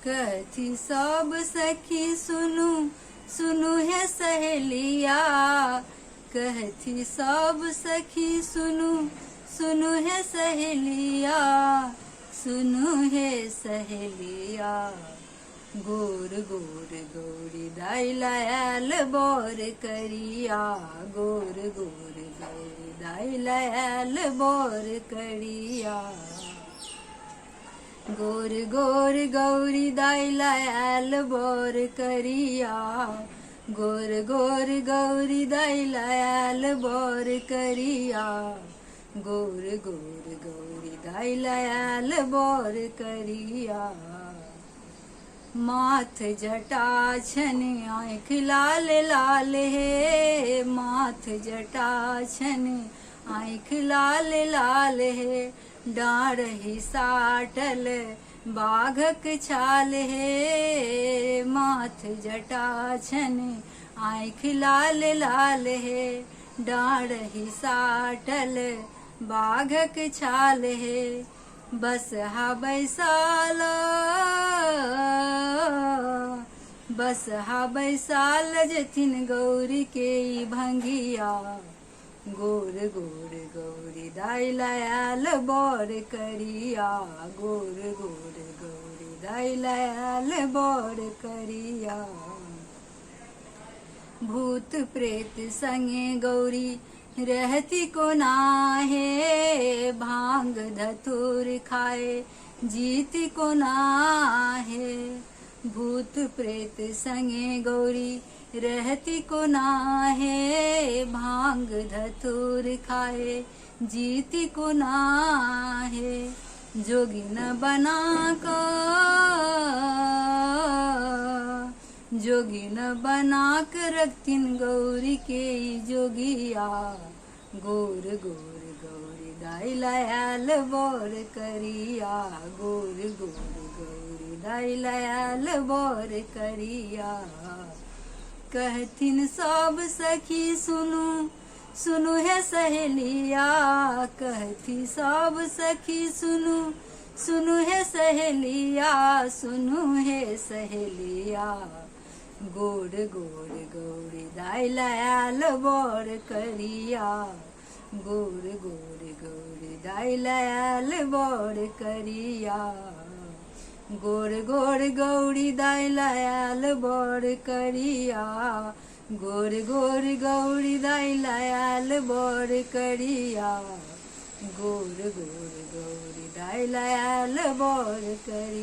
कथी सब सखी सुनु सुनु है सहेलिया। कहती सब सखी सुनु सुनु है सहेलिया। सुनु है सहेलिया। गोर गोर गौरी दाई लायल बोर करिया। गोर गोर गौरी दाई लायल बोर करिया। गोर गोर गौरी दाई लायल बोर करिया। गोर गोर गौरी दाई लायल बोर करिया। गोर गोर गौरी दाई लायल बोर करिया। माथ जटा छने आँख लाल लाल है। माथ जटा छने आँख लाल लाल है। डाढ़ही साटल बाघक छाल है। माथ जटा छने आँख लाल लाल है। डाढ़ही साटल बाघक छाल है। बसहा बैसाला बसहा बैसाल जथिन गौरी के भंगिया। गोर गोर गौरी दाई लायल बोर करिया। गोर गोर गौरी दाई लायल बोर करिया। भूत प्रेत संगे गौरी रहती को नाहे। भांग धतूर खाए जीती को नाहे। भूत प्रेत संगे गौरी रहती को नाहे। भांग धतूर खाए जीती को नाहे। जोगिन बना का जोगिन बना कर रखतिन गौरी के जोगिया। गोर गोर गौरी दाई लायल बोर करिया। गोर गोर गौरी दाई लायल बोर करिया। कहथिन सब सखी सुनु सुनु है सहेलिया। कहती सब सखी सुनु सुनु है सहेलिया। सुनु है सहेलिया। गोर गोर गौरी दाई लायल बोर करिया। गोर गोर गौरी दाई लायल बोर करिया। गोर गोर गौरी दाई लायल बोर करिया। गोर गोर गौरी दाई लायल बोर करिया। गोर गोर गौरी दाई लायल बोर करिया।